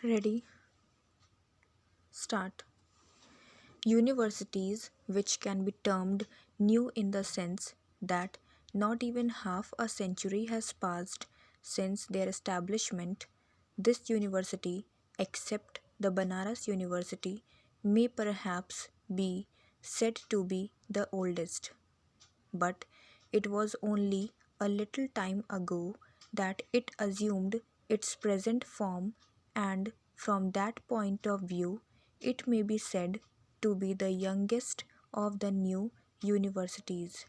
Ready? Start. Universities, which can be termed new in the sense that not even half a century has passed since their establishment, this university, except the Banaras University, may perhaps be said to be the oldest. But it was only a little time ago that it assumed its present form, and from that point of view, it may be said to be the youngest of the new universities.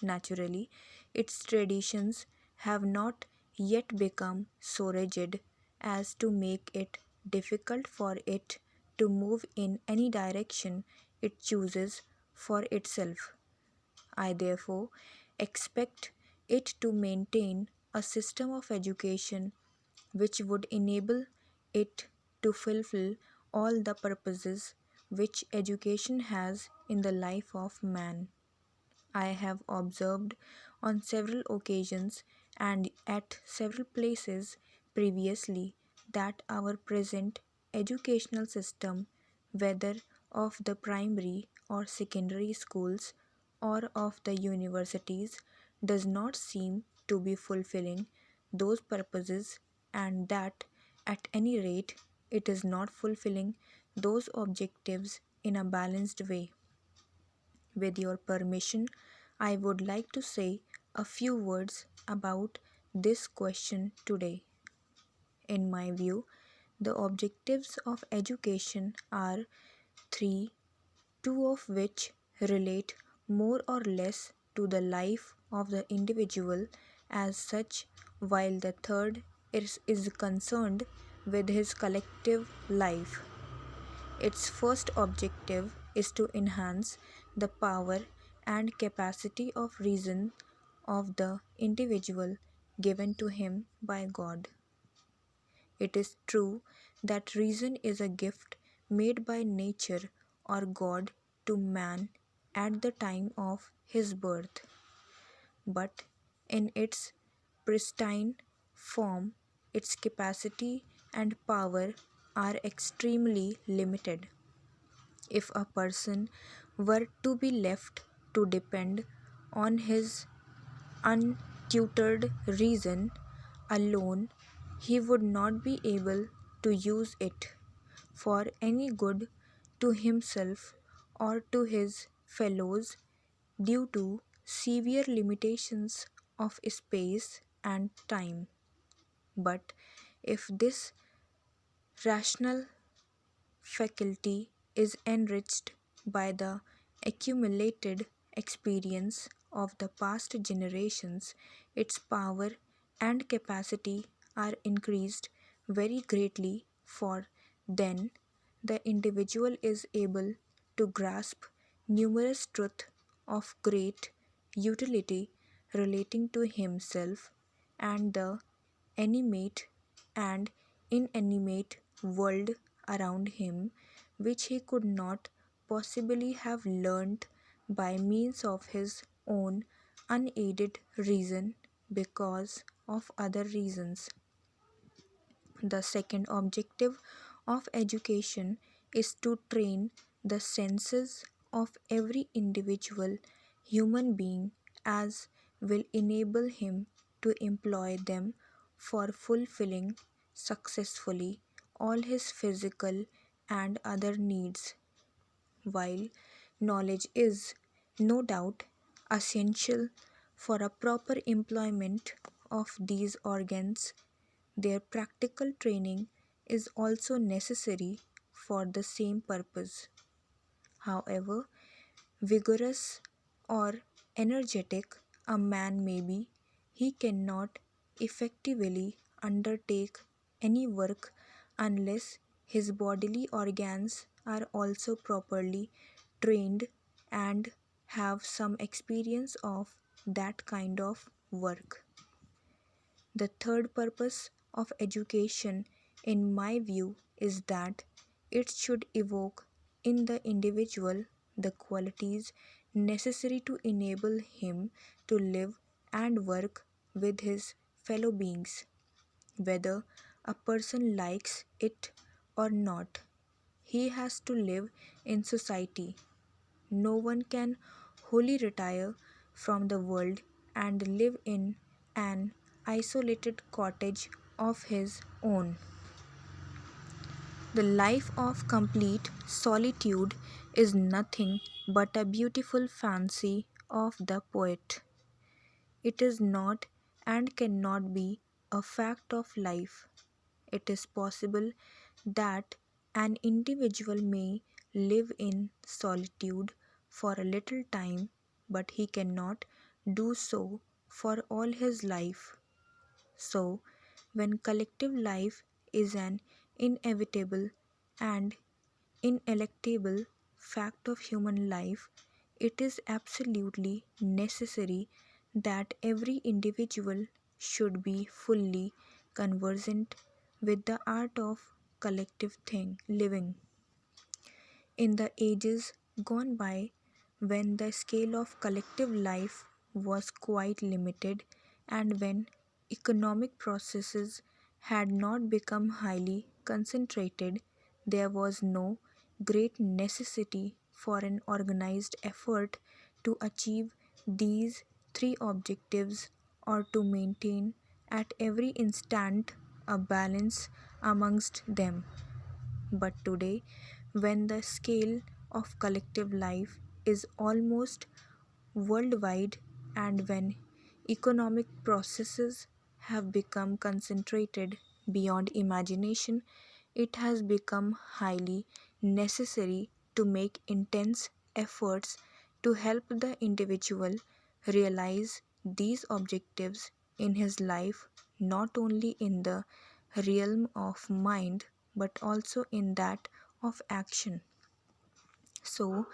Naturally, its traditions have not yet become so rigid as to make it difficult for it to move in any direction it chooses for itself. I therefore expect it to maintain a system of education which would enable it to fulfill all the purposes which education has in the life of man. I have observed on several occasions and at several places previously that our present educational system, whether of the primary or secondary schools or of the universities, does not seem to be fulfilling those purposes, and that at any rate it is not fulfilling those objectives in a balanced way. With your permission, I would like to say a few words about this question today. In my view, the objectives of education are three, two of which relate more or less to the life of the individual as such, while the third is concerned with his collective life. Its first objective is to enhance the power and capacity of reason of the individual given to him by God. It is true that reason is a gift made by nature or God to man at the time of his birth, but in its pristine form, its capacity and power are extremely limited. If a person were to be left to depend on his untutored reason alone, he would not be able to use it for any good to himself or to his fellows due to severe limitations of space and time. But if this rational faculty is enriched by the accumulated experience of the past generations, its power and capacity are increased very greatly, for then the individual is able to grasp numerous truths of great utility relating to himself and the animate and inanimate world around him, which he could not possibly have learnt by means of his own unaided reason because of other reasons. The second objective of education is to train the senses of every individual human being as will enable him to employ them for fulfilling successfully all his physical and other needs. While knowledge is, no doubt, essential for a proper employment of these organs, their practical training is also necessary for the same purpose. However vigorous or energetic a man may be, he cannot effectively undertake any work unless his bodily organs are also properly trained and have some experience of that kind of work. The third purpose of education, in my view, is that it should evoke in the individual the qualities necessary to enable him to live and work with his fellow beings, whether a person likes it or not. He has to live in society. No one can wholly retire from the world and live in an isolated cottage of his own. The life of complete solitude is nothing but a beautiful fancy of the poet. It is not and cannot be a fact of life. It is possible that an individual may live in solitude for a little time, but he cannot do so for all his life. So, when collective life is an inevitable and ineluctable fact of human life, it is absolutely necessary that every individual should be fully conversant with the art of collective living. In the ages gone by, when the scale of collective life was quite limited and when economic processes had not become highly concentrated, there was no great necessity for an organized effort to achieve these three objectives or to maintain at every instant a balance amongst them. But today, when the scale of collective life is almost worldwide and when economic processes have become concentrated beyond imagination, it has become highly necessary to make intense efforts to help the individual realize these objectives in his life, not only in the realm of mind but also in that of action. So,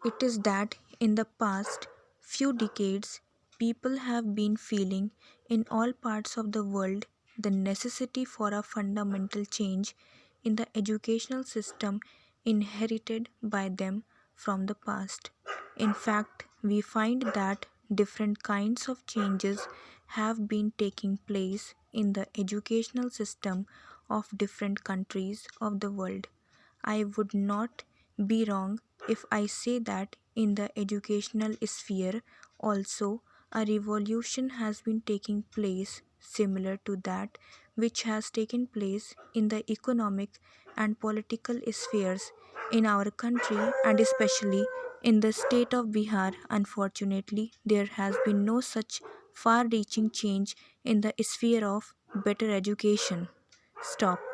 it is that in the past few decades, people have been feeling in all parts of the world the necessity for a fundamental change in the educational system inherited by them from the past. In fact, we find that different kinds of changes have been taking place in the educational system of different countries of the world. I would not be wrong if I say that in the educational sphere also a revolution has been taking place similar to that which has taken place in the economic and political spheres in our country and especially in the state of Bihar. Unfortunately, there has been no such far reaching change in the sphere of better education. Stop.